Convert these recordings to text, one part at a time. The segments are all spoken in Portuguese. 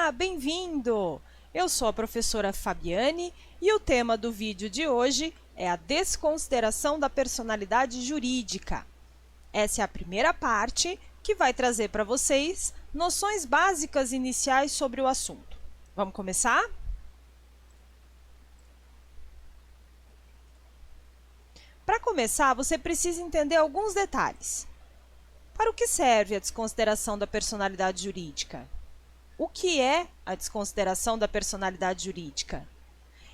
Olá, bem-vindo! Eu sou a professora Fabiane e o tema do vídeo de hoje é a desconsideração da personalidade jurídica. Essa é a primeira parte que vai trazer para vocês noções básicas iniciais sobre o assunto. Vamos começar? Para começar, você precisa entender alguns detalhes. Para o que serve a desconsideração da personalidade jurídica? O que é a desconsideração da personalidade jurídica?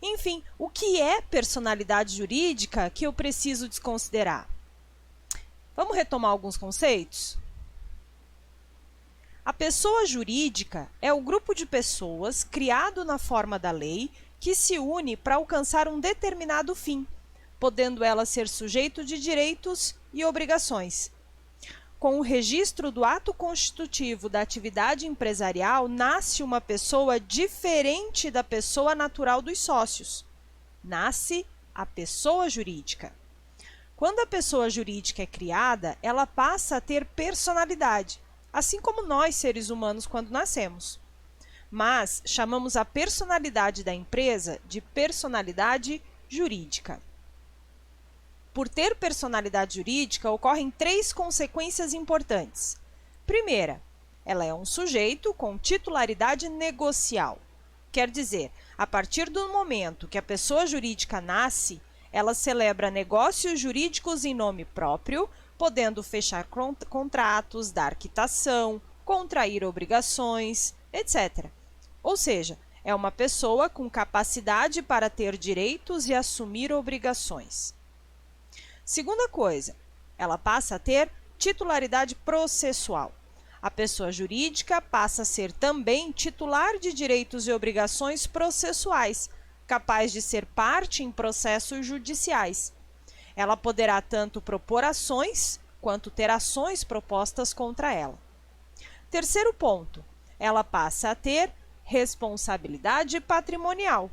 Enfim, o que é personalidade jurídica que eu preciso desconsiderar? Vamos retomar alguns conceitos? A pessoa jurídica é o grupo de pessoas criado na forma da lei que se une para alcançar um determinado fim, podendo ela ser sujeito de direitos e obrigações. Com o registro do ato constitutivo da atividade empresarial, nasce uma pessoa diferente da pessoa natural dos sócios. Nasce a pessoa jurídica. Quando a pessoa jurídica é criada, ela passa a ter personalidade, assim como nós, seres humanos, quando nascemos. Mas chamamos a personalidade da empresa de personalidade jurídica. Por ter personalidade jurídica, ocorrem 3 consequências importantes. Primeira, ela é um sujeito com titularidade negocial. Quer dizer, a partir do momento que a pessoa jurídica nasce, ela celebra negócios jurídicos em nome próprio, podendo fechar contratos, dar quitação, contrair obrigações, etc. Ou seja, é uma pessoa com capacidade para ter direitos e assumir obrigações. Segunda coisa, ela passa a ter titularidade processual. A pessoa jurídica passa a ser também titular de direitos e obrigações processuais, capaz de ser parte em processos judiciais. Ela poderá tanto propor ações, quanto ter ações propostas contra ela. Terceiro ponto, ela passa a ter responsabilidade patrimonial.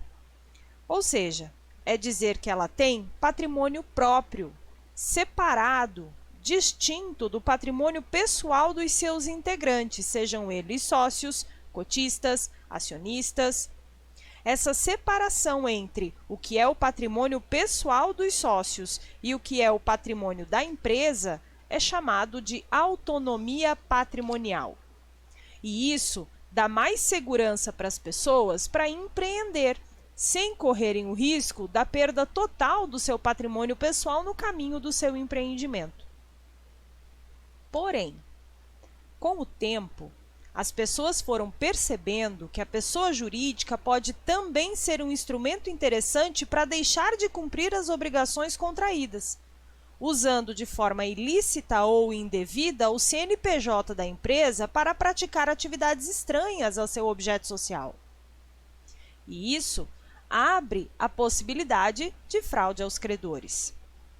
Ou seja, é dizer que ela tem patrimônio próprio, separado, distinto do patrimônio pessoal dos seus integrantes, sejam eles sócios, cotistas, acionistas. Essa separação entre o que é o patrimônio pessoal dos sócios e o que é o patrimônio da empresa é chamado de autonomia patrimonial. E isso dá mais segurança para as pessoas para empreender, sem correrem o risco da perda total do seu patrimônio pessoal no caminho do seu empreendimento. Porém, com o tempo, as pessoas foram percebendo que a pessoa jurídica pode também ser um instrumento interessante para deixar de cumprir as obrigações contraídas, usando de forma ilícita ou indevida o CNPJ da empresa para praticar atividades estranhas ao seu objeto social. E isso abre a possibilidade de fraude aos credores.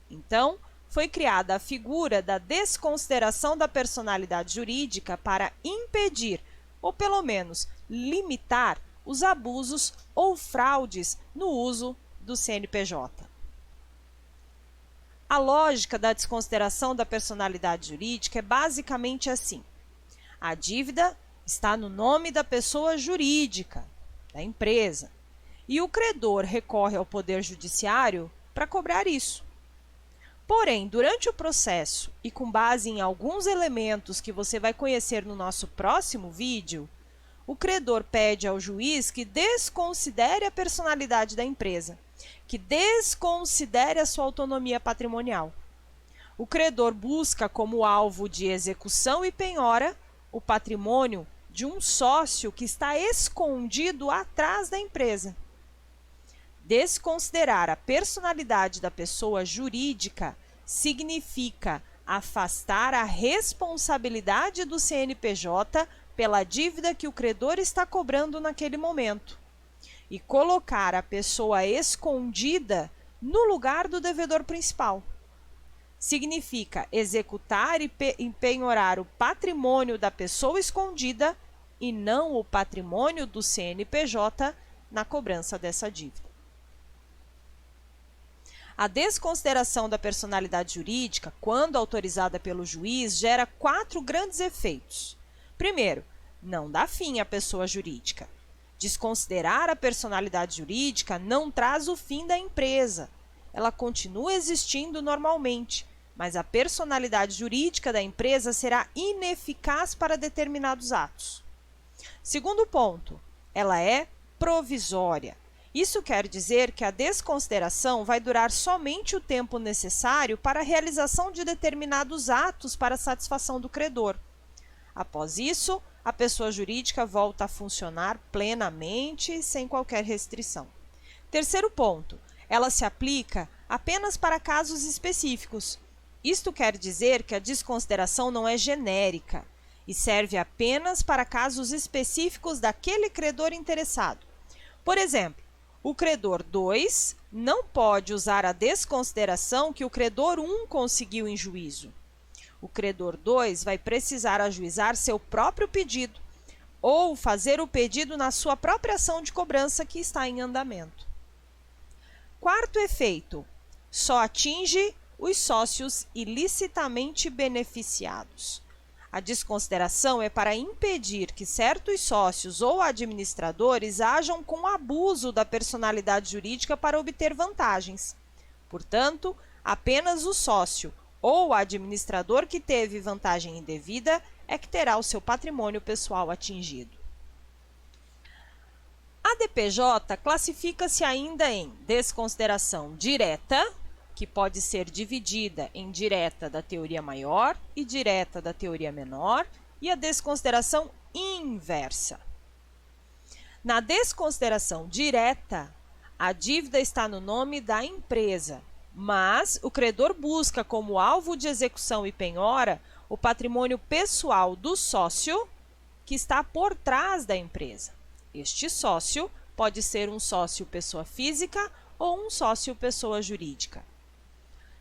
Então, foi criada a figura da desconsideração da personalidade jurídica para impedir, ou pelo menos limitar, os abusos ou fraudes no uso do CNPJ. A lógica da desconsideração da personalidade jurídica é basicamente assim: a dívida está no nome da pessoa jurídica, da empresa, e o credor recorre ao Poder Judiciário para cobrar isso. Porém, durante o processo e com base em alguns elementos que você vai conhecer no nosso próximo vídeo, o credor pede ao juiz que desconsidere a personalidade da empresa, que desconsidere a sua autonomia patrimonial. O credor busca como alvo de execução e penhora o patrimônio de um sócio que está escondido atrás da empresa. Desconsiderar a personalidade da pessoa jurídica significa afastar a responsabilidade do CNPJ pela dívida que o credor está cobrando naquele momento e colocar a pessoa escondida no lugar do devedor principal. Significa executar e penhorar o patrimônio da pessoa escondida e não o patrimônio do CNPJ na cobrança dessa dívida. A desconsideração da personalidade jurídica, quando autorizada pelo juiz, gera 4 grandes efeitos. Primeiro, não dá fim à pessoa jurídica. Desconsiderar a personalidade jurídica não traz o fim da empresa. Ela continua existindo normalmente, mas a personalidade jurídica da empresa será ineficaz para determinados atos. Segundo ponto, ela é provisória. Isso quer dizer que a desconsideração vai durar somente o tempo necessário para a realização de determinados atos para a satisfação do credor. Após isso, a pessoa jurídica volta a funcionar plenamente, sem qualquer restrição. Terceiro ponto, ela se aplica apenas para casos específicos. Isto quer dizer que a desconsideração não é genérica e serve apenas para casos específicos daquele credor interessado. Por exemplo, o credor 2 não pode usar a desconsideração que o credor 1 conseguiu em juízo. O credor 2 vai precisar ajuizar seu próprio pedido ou fazer o pedido na sua própria ação de cobrança que está em andamento. Quarto efeito, só atinge os sócios ilicitamente beneficiados. A desconsideração é para impedir que certos sócios ou administradores ajam com abuso da personalidade jurídica para obter vantagens. Portanto, apenas o sócio ou administrador que teve vantagem indevida é que terá o seu patrimônio pessoal atingido. A DPJ classifica-se ainda em desconsideração direta, que pode ser dividida em direta da teoria maior e direta da teoria menor, e a desconsideração inversa. Na desconsideração direta, a dívida está no nome da empresa, mas o credor busca como alvo de execução e penhora o patrimônio pessoal do sócio que está por trás da empresa. Este sócio pode ser um sócio pessoa física ou um sócio pessoa jurídica.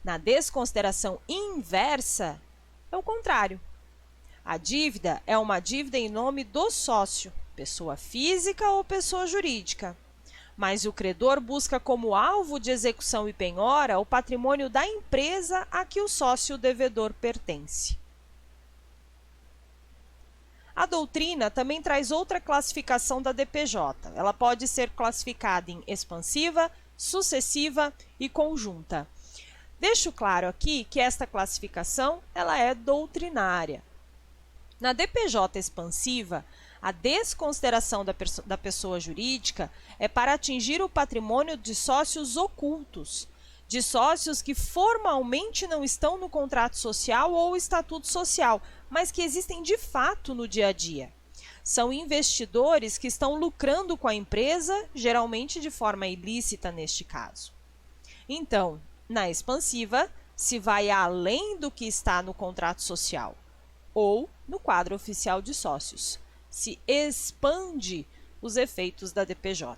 Na desconsideração inversa, é o contrário. A dívida é uma dívida em nome do sócio, pessoa física ou pessoa jurídica. Mas o credor busca como alvo de execução e penhora o patrimônio da empresa a que o sócio devedor pertence. A doutrina também traz outra classificação da DPJ. Ela pode ser classificada em expansiva, sucessiva e conjunta. Deixo claro aqui que esta classificação ela é doutrinária. Na DPJ expansiva, a desconsideração da pessoa jurídica é para atingir o patrimônio de sócios ocultos, de sócios que formalmente não estão no contrato social ou estatuto social, mas que existem de fato no dia a dia. São investidores que estão lucrando com a empresa, geralmente de forma ilícita neste caso. Então, na expansiva, se vai além do que está no contrato social ou no quadro oficial de sócios. Se expande os efeitos da DPJ.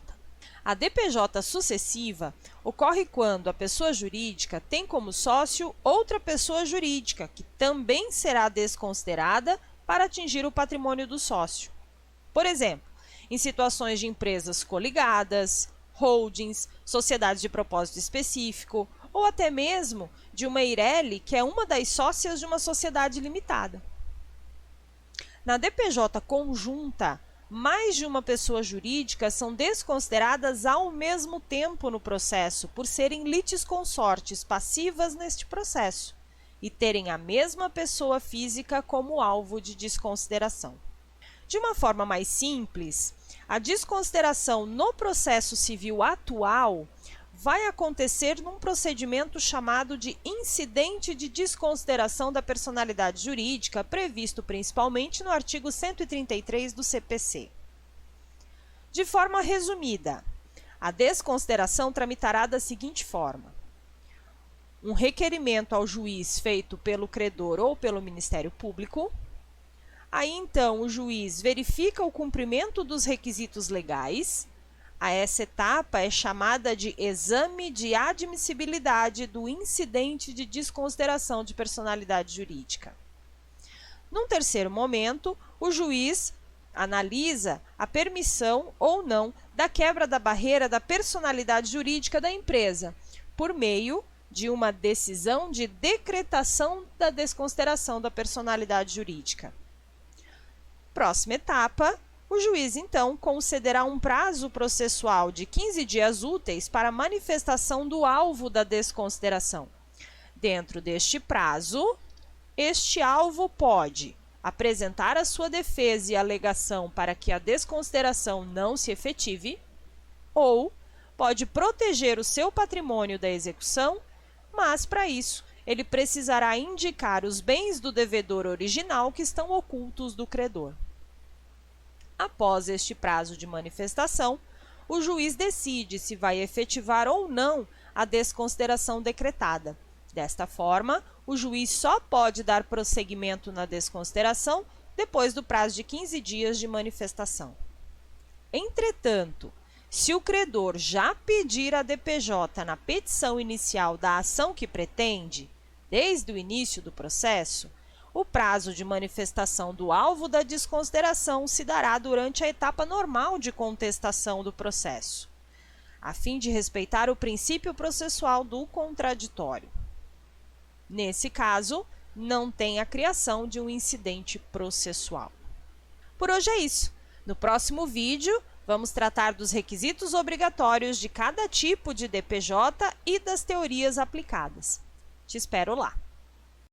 A DPJ sucessiva ocorre quando a pessoa jurídica tem como sócio outra pessoa jurídica, que também será desconsiderada para atingir o patrimônio do sócio. Por exemplo, em situações de empresas coligadas, holdings, sociedades de propósito específico, ou até mesmo de uma Eireli, que é uma das sócias de uma sociedade limitada. Na DPJ conjunta, mais de uma pessoa jurídica são desconsideradas ao mesmo tempo no processo, por serem litisconsortes passivas neste processo e terem a mesma pessoa física como alvo de desconsideração. De uma forma mais simples, a desconsideração no processo civil atual vai acontecer num procedimento chamado de incidente de desconsideração da personalidade jurídica, previsto principalmente no artigo 133 do CPC. De forma resumida, a desconsideração tramitará da seguinte forma: um requerimento ao juiz feito pelo credor ou pelo Ministério Público. Aí, então, o juiz verifica o cumprimento dos requisitos legais. Essa etapa é chamada de exame de admissibilidade do incidente de desconsideração de personalidade jurídica. Num terceiro momento, o juiz analisa a permissão ou não da quebra da barreira da personalidade jurídica da empresa, por meio de uma decisão de decretação da desconsideração da personalidade jurídica. Próxima etapa, o juiz, então, concederá um prazo processual de 15 dias úteis para manifestação do alvo da desconsideração. Dentro deste prazo, este alvo pode apresentar a sua defesa e alegação para que a desconsideração não se efetive, ou pode proteger o seu patrimônio da execução, mas, para isso, ele precisará indicar os bens do devedor original que estão ocultos do credor. Após este prazo de manifestação, o juiz decide se vai efetivar ou não a desconsideração decretada. Desta forma, o juiz só pode dar prosseguimento na desconsideração depois do prazo de 15 dias de manifestação. Entretanto, se o credor já pedir a DPJ na petição inicial da ação que pretende, desde o início do processo, o prazo de manifestação do alvo da desconsideração se dará durante a etapa normal de contestação do processo, a fim de respeitar o princípio processual do contraditório. Nesse caso, não tem a criação de um incidente processual. Por hoje é isso. No próximo vídeo, vamos tratar dos requisitos obrigatórios de cada tipo de DPJ e das teorias aplicadas. Te espero lá!